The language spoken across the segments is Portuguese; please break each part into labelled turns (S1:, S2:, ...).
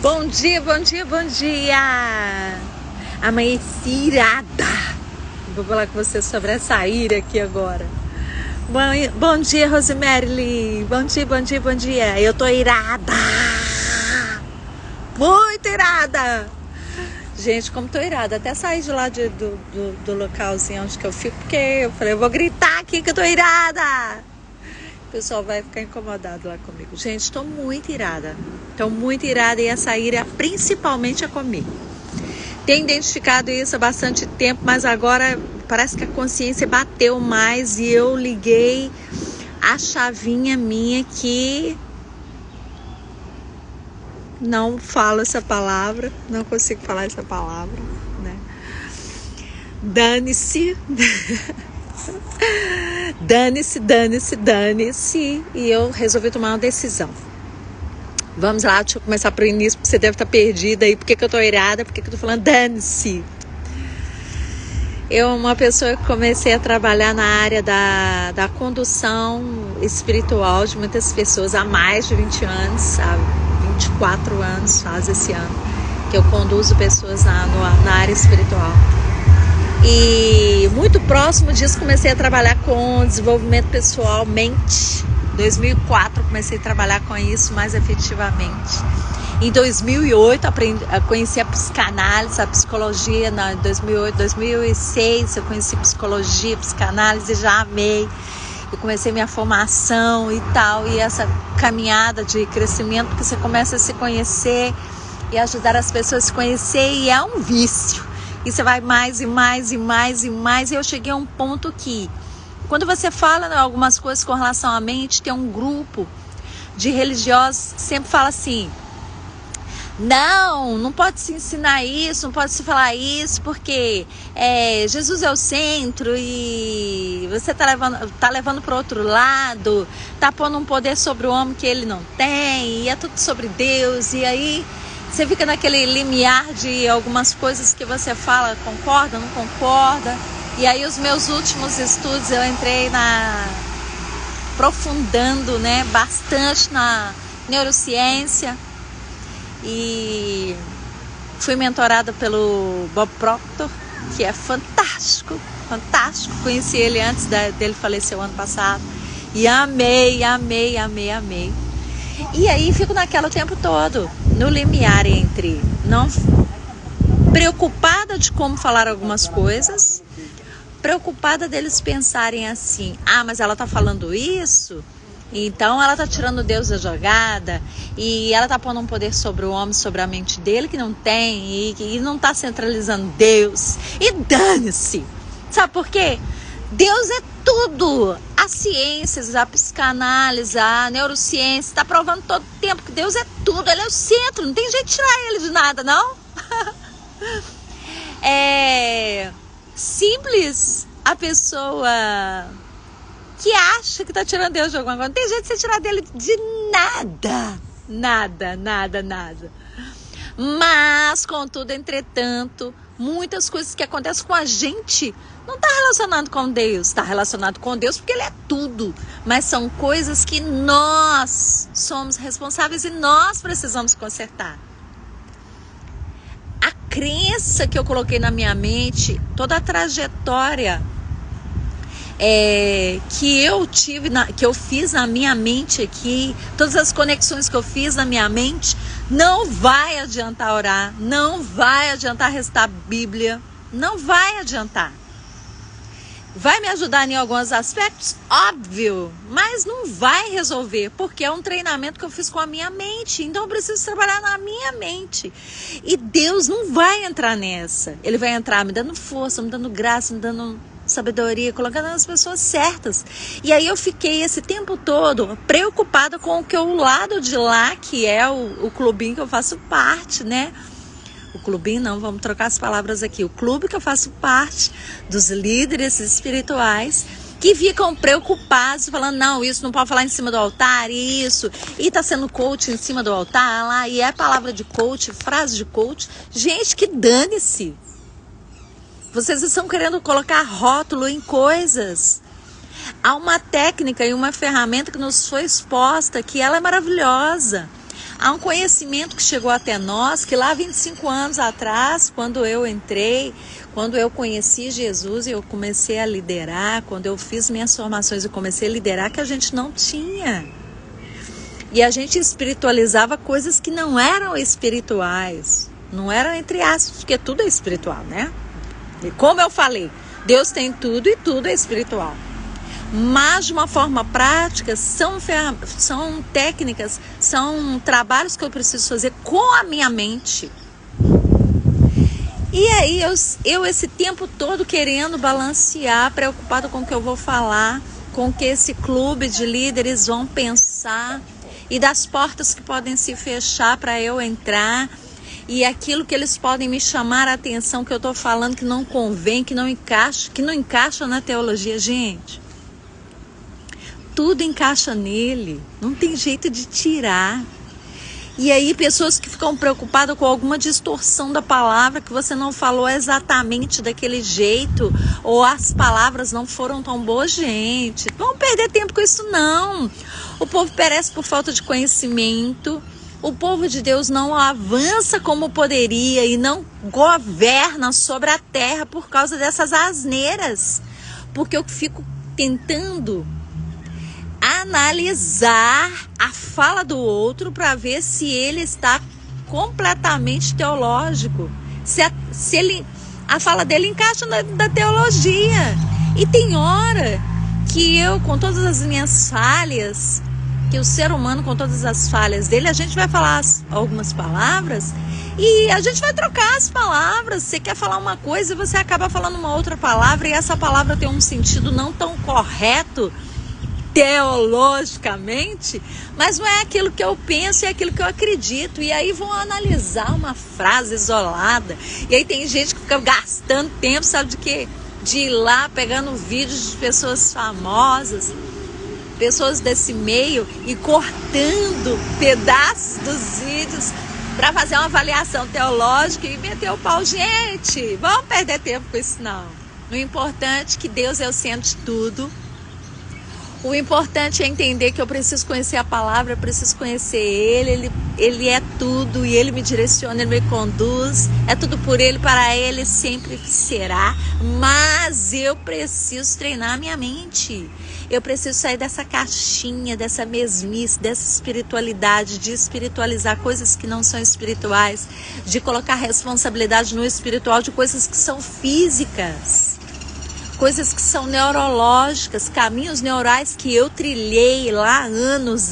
S1: Bom dia, bom dia, bom dia! Amanheci irada. Vou falar com você sobre essa ira aqui agora. Bom dia, Rosemary. Bom dia, bom dia, bom dia. Eu tô irada. Muito irada. Gente, como tô irada. Até saí de lá do localzinho onde que eu fico, porque eu falei, eu vou gritar aqui que eu tô irada. O pessoal vai ficar incomodado lá comigo. Gente, tô muito irada. Tô muito irada e essa ira principalmente é comigo. Tenho identificado isso há bastante tempo, mas agora parece que a consciência bateu mais e eu liguei a chavinha minha que não falo essa palavra, não consigo falar essa palavra, né? Dane-se. Dane-se, dane-se, dane-se. E eu resolvi tomar uma decisão. Vamos lá, deixa eu começar pro início, porque você deve estar perdida aí. Por que eu tô irada? Por que eu tô falando dane-se? Eu, uma pessoa que comecei a trabalhar na área da condução espiritual de muitas pessoas há mais de 20 anos, há 24 anos, faz esse ano, que eu conduzo pessoas na área espiritual. E muito próximo disso comecei a trabalhar com desenvolvimento pessoal, mente. Em 2004 comecei a trabalhar com isso mais efetivamente. Em 2008 conheci a psicanálise, a psicologia. Em 2008, 2006 eu conheci psicologia, psicanálise e já amei. Eu comecei minha formação e tal, e essa caminhada de crescimento, porque você começa a se conhecer e ajudar as pessoas a se conhecer, e é um vício. E você vai mais e mais e mais e mais. E eu cheguei a um ponto que, quando você fala, né, algumas coisas com relação à mente, tem um grupo de religiosos que sempre fala assim: não pode se ensinar isso, não pode se falar isso, porque Jesus é o centro e você tá levando para o outro lado, tá pondo um poder sobre o homem que ele não tem, e é tudo sobre Deus. E aí você fica naquele limiar de algumas coisas que você fala, concorda, não concorda. E aí os meus últimos estudos eu entrei aprofundando, né, bastante na neurociência. E fui mentorada pelo Bob Proctor, que é fantástico, fantástico. Conheci ele antes dele falecer o ano passado. E amei. E aí fico naquela o tempo todo, no limiar entre não preocupada de como falar algumas coisas, preocupada deles pensarem assim: ah, mas ela tá falando isso, então ela tá tirando Deus da jogada, e ela tá pondo um poder sobre o homem, sobre a mente dele que não tem, e não tá centralizando Deus. E dane-se! Sabe por quê? Deus é tudo. As ciências, a psicanálise, a neurociência está provando todo tempo que Deus é tudo. Ele é o centro, não tem jeito de tirar ele de nada, não? É simples a pessoa que acha que está tirando Deus de alguma coisa. Não tem jeito de você tirar dele de nada. Nada. Mas, contudo, entretanto, muitas coisas que acontecem com a gente não está relacionado com Deus. Está relacionado com Deus porque Ele é tudo. Mas são coisas que nós somos responsáveis e nós precisamos consertar. A crença que eu coloquei na minha mente, toda a trajetória que eu tive, que eu fiz na minha mente aqui, todas as conexões que eu fiz na minha mente, não vai adiantar orar, não vai adiantar recitar a Bíblia, não vai adiantar. Vai me ajudar em alguns aspectos? Óbvio, mas não vai resolver, porque é um treinamento que eu fiz com a minha mente, então eu preciso trabalhar na minha mente. E Deus não vai entrar nessa, Ele vai entrar me dando força, me dando graça, me dando sabedoria, colocando as pessoas certas. E aí eu fiquei esse tempo todo preocupada com o lado de lá, que é o clubinho que eu faço parte, né? O clubinho não, vamos trocar as palavras aqui. O clube que eu faço parte, dos líderes espirituais, que ficam preocupados, falando: não, isso não pode falar em cima do altar, isso, e tá sendo coach em cima do altar lá, e é palavra de coach, frase de coach. Gente, que dane-se. Vocês estão querendo colocar rótulo em coisas. Há uma técnica e uma ferramenta que nos foi exposta, que ela é maravilhosa. Há um conhecimento que chegou até nós, que lá 25 anos atrás, quando eu entrei, quando eu conheci Jesus e eu comecei a liderar, quando eu fiz minhas formações e comecei a liderar, que a gente não tinha. E a gente espiritualizava coisas que não eram espirituais. Não eram entre aspas, porque tudo é espiritual, né? E como eu falei, Deus tem tudo e tudo é espiritual. Mas de uma forma prática, são técnicas, são trabalhos que eu preciso fazer com a minha mente. E aí eu esse tempo todo querendo balancear, preocupado com o que eu vou falar, com o que esse clube de líderes vão pensar e das portas que podem se fechar para eu entrar e aquilo que eles podem me chamar a atenção que eu estou falando que não convém, que não encaixa na teologia. Gente, tudo encaixa nele, não tem jeito de tirar. E aí pessoas que ficam preocupadas com alguma distorção da palavra, que você não falou exatamente daquele jeito, ou as palavras não foram tão boas, gente, vamos perder tempo com isso não. O povo perece por falta de conhecimento, o povo de Deus não avança como poderia e não governa sobre a terra por causa dessas asneiras, porque eu fico tentando analisar a fala do outro para ver se ele está completamente teológico, se a fala dele encaixa na teologia. E tem hora que eu, com todas as minhas falhas, que o ser humano com todas as falhas dele, a gente vai falar algumas palavras e a gente vai trocar as palavras. Você quer falar uma coisa e você acaba falando uma outra palavra, e essa palavra tem um sentido não tão correto teologicamente, mas não é aquilo que eu penso, é aquilo que eu acredito. E aí vão analisar uma frase isolada, e aí tem gente que fica gastando tempo, sabe de quê? De ir lá pegando vídeos de pessoas famosas, pessoas desse meio, e cortando pedaços dos vídeos para fazer uma avaliação teológica e meter o pau. Gente, vamos perder tempo com isso não. O importante é que Deus é o centro de tudo. O importante é entender que eu preciso conhecer a palavra, eu preciso conhecer Ele é tudo, e Ele me direciona, Ele me conduz, é tudo por Ele, para Ele sempre será. Mas eu preciso treinar a minha mente, eu preciso sair dessa caixinha, dessa mesmice, dessa espiritualidade, de espiritualizar coisas que não são espirituais, de colocar responsabilidade no espiritual de coisas que são físicas. Coisas que são neurológicas, caminhos neurais que eu trilhei lá anos,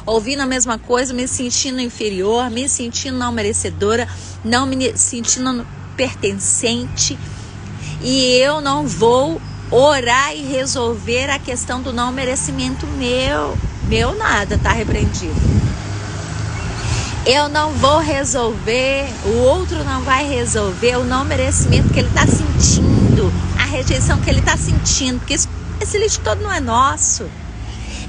S1: ouvindo a mesma coisa, me sentindo inferior, me sentindo não merecedora, não me sentindo pertencente, e eu não vou orar e resolver a questão do não merecimento meu nada, tá repreendido. Eu não vou resolver, o outro não vai resolver o não merecimento que ele está sentindo, a rejeição que ele está sentindo, porque esse lixo todo não é nosso.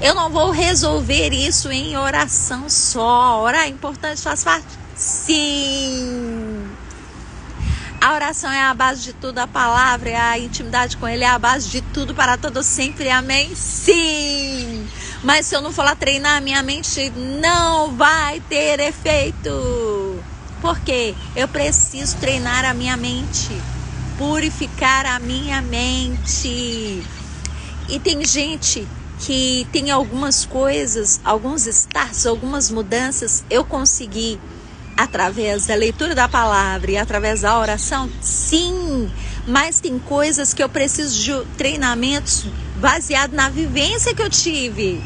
S1: Eu não vou resolver isso em oração só. Orar é importante, faz parte? Sim. A oração é a base de tudo, a palavra, a intimidade com Ele é a base de tudo, para todo sempre, amém? Sim! Mas se eu não for lá treinar a minha mente, não vai ter efeito. Por quê? Eu preciso treinar a minha mente, purificar a minha mente. E tem gente que tem algumas coisas, alguns starts, algumas mudanças, eu consegui através da leitura da palavra e através da oração, sim, mas tem coisas que eu preciso de treinamentos baseado na vivência que eu tive.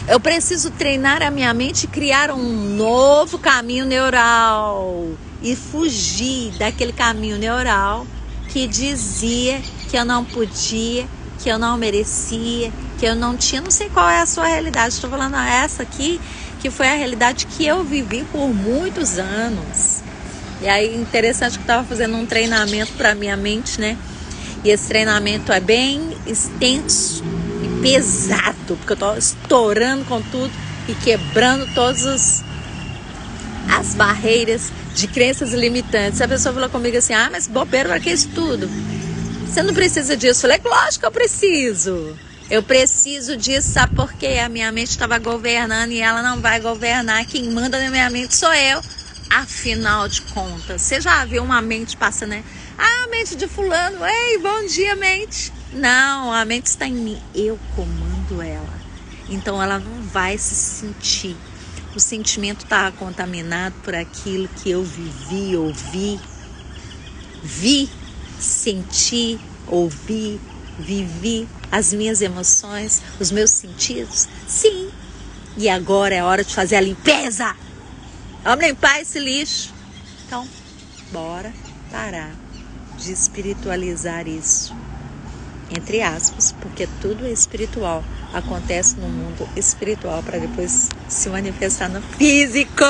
S1: Eu preciso treinar a minha mente e criar um novo caminho neural e fugir daquele caminho neural que dizia que eu não podia, que eu não merecia, que eu não tinha. Não sei qual é a sua realidade, estou falando essa aqui, que foi a realidade que eu vivi por muitos anos. E aí, interessante que eu estava fazendo um treinamento para minha mente, né? E esse treinamento é bem extenso e pesado, porque eu estou estourando com tudo e quebrando todas as barreiras de crenças limitantes. A pessoa falou comigo assim, mas bobeira, para que isso tudo? Você não precisa disso. Eu falei, lógico que eu preciso. Eu preciso disso, sabe por quê? A minha mente estava governando e ela não vai governar. Quem manda na minha mente sou eu. Afinal de contas, você já viu uma mente passando, né? Ah, a mente de fulano. Ei, bom dia, mente. Não, a mente está em mim. Eu comando ela. Então ela não vai se sentir. O sentimento está contaminado por aquilo que eu vivi, senti, ouvi, vivi, as minhas emoções, os meus sentidos. Sim. E agora é hora de fazer a limpeza. Vamos limpar esse lixo. Então, bora parar de espiritualizar isso. Entre aspas, porque tudo é espiritual. Acontece no mundo espiritual para depois se manifestar no físico.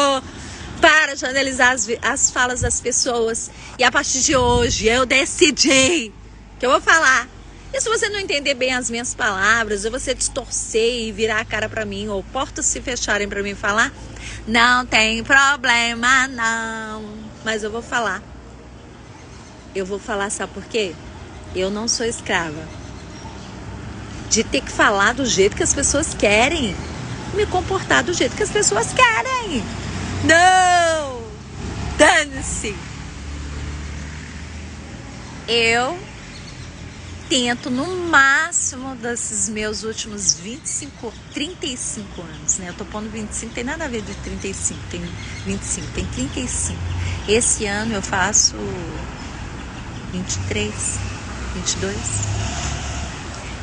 S1: Para de analisar as falas das pessoas. E a partir de hoje eu decidi que eu vou falar. E se você não entender bem as minhas palavras, ou você distorcer e virar a cara para mim, ou portas se fecharem para mim falar, não tem problema não. Mas eu vou falar. Eu vou falar, sabe por quê? Eu não sou escrava de ter que falar do jeito que as pessoas querem, me comportar do jeito que as pessoas querem. Não! Dane-se! Eu tento no máximo desses meus últimos 35 anos, né? Eu tô pondo 25, tem nada a ver de 35, tem 25, tem 35. Esse ano eu faço 23, 22.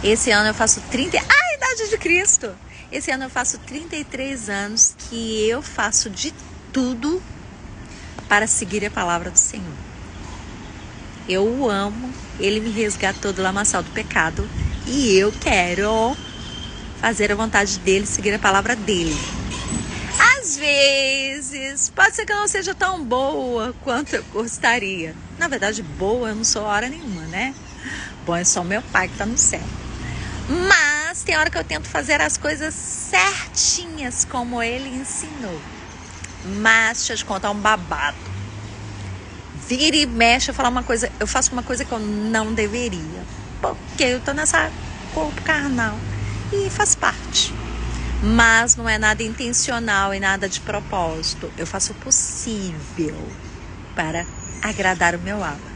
S1: Esse ano eu faço 30... a idade de Cristo! Esse ano eu faço 33 anos que eu faço de tudo para seguir a palavra do Senhor. Eu o amo, ele me resgatou do lamaçal do pecado e eu quero fazer a vontade dele, seguir a palavra dele. Às vezes, pode ser que eu não seja tão boa quanto eu gostaria. Na verdade, boa eu não sou hora nenhuma, né? Bom, é só meu pai que está no céu. Mas tem hora que eu tento fazer as coisas certinhas como ele ensinou. Mas deixa eu te contar um babado. Vira e mexe, eu faço uma coisa que eu não deveria. Porque eu tô nessa corpo carnal. E faz parte. Mas não é nada intencional e nada de propósito. Eu faço o possível para agradar o meu Abba.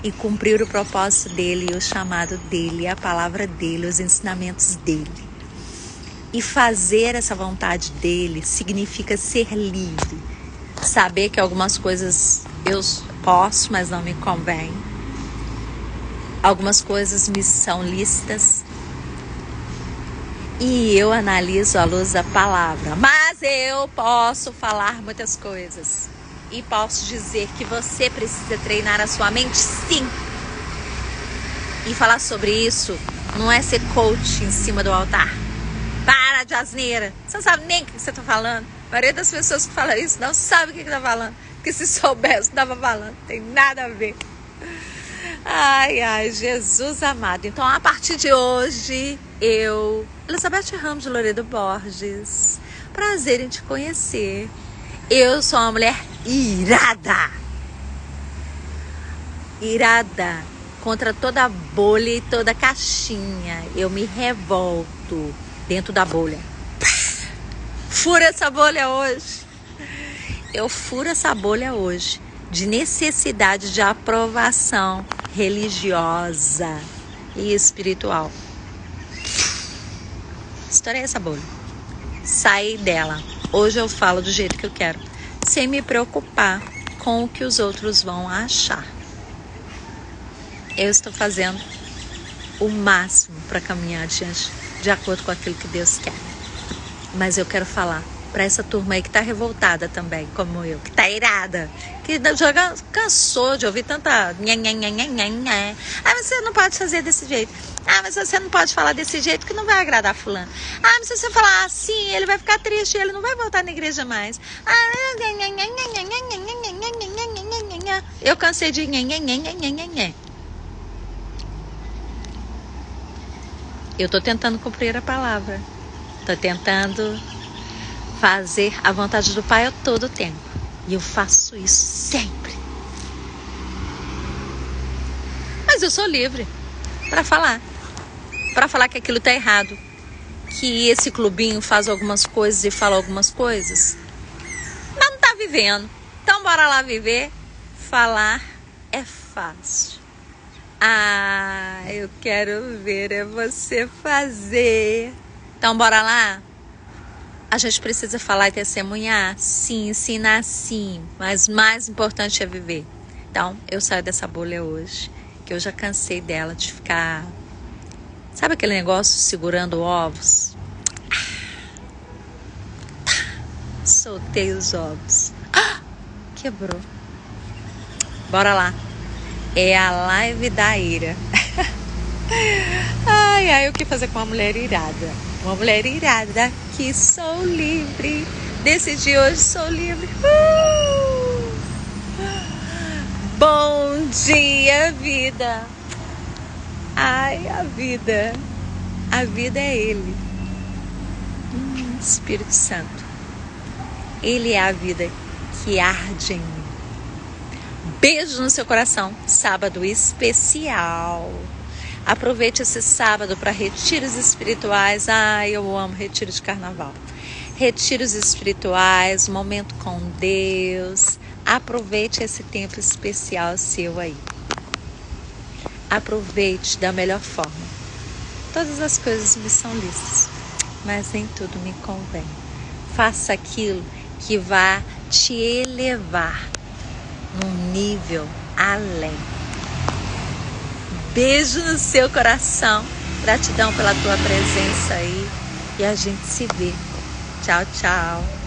S1: E cumprir o propósito dele, o chamado dele, a palavra dele, os ensinamentos dele. E fazer essa vontade dele significa ser livre. Saber que algumas coisas eu posso, mas não me convém. Algumas coisas me são lícitas. E eu analiso à luz da palavra. Mas eu posso falar muitas coisas. E posso dizer que você precisa treinar a sua mente, sim. E falar sobre isso não é ser coach em cima do altar. Para de asneira. Você não sabe nem o que você está falando. A maioria das pessoas que falam isso não sabe o que está falando. Porque se soubesse, não estava falando. Não tem nada a ver. Ai, ai, Jesus amado. Então, a partir de hoje, eu, Elizabeth Ramos de Loredo Borges, prazer em te conhecer. Eu sou uma mulher irada. Irada contra toda bolha e toda caixinha. Eu me revolto dentro da bolha. Fura essa bolha hoje. Eu furo essa bolha hoje de necessidade de aprovação religiosa e espiritual. Estourei essa bolha. Saí dela. Hoje eu falo do jeito que eu quero, sem me preocupar com o que os outros vão achar. Eu estou fazendo o máximo para caminhar adiante, de acordo com aquilo que Deus quer. Mas eu quero falar para essa turma aí que tá revoltada também, como eu, que tá irada, que já cansou de ouvir tanta nha. Ah, mas você não pode fazer desse jeito. Ah, mas você não pode falar desse jeito que não vai agradar fulano. Ah, mas se você falar assim, ele vai ficar triste, ele não vai voltar na igreja mais. Eu cansei de nha. Eu tô tentando cumprir a palavra. Tô tentando fazer a vontade do Pai a todo tempo. E eu faço isso sempre. Mas eu sou livre para falar. para falar que aquilo tá errado, que esse clubinho faz algumas coisas e fala algumas coisas, mas não tá vivendo. Então bora lá viver. Falar é fácil. Ah, eu quero ver é você fazer. Então bora lá? A gente precisa falar e testemunhar? Sim, ensinar sim, mas mais importante é viver. Então, eu saio dessa bolha hoje, que eu já cansei dela, de ficar... Sabe aquele negócio segurando ovos? Soltei os ovos. Quebrou. Bora lá. É a live da ira. Ai, o que fazer com uma mulher irada? Uma mulher irada, que sou livre. Decidi hoje, sou livre. Bom dia, vida. Ai, a vida. A vida é Ele. Espírito Santo. Ele é a vida que arde em mim. Beijo no seu coração. Sábado especial. Aproveite esse sábado para retiros espirituais. Ai, eu amo retiro de carnaval. Retiros espirituais, momento com Deus. Aproveite esse tempo especial seu aí. Aproveite da melhor forma. Todas as coisas me são lícitas, mas nem tudo me convém. Faça aquilo que vá te elevar num nível além. Beijo no seu coração. Gratidão pela tua presença aí. E a gente se vê. Tchau, tchau.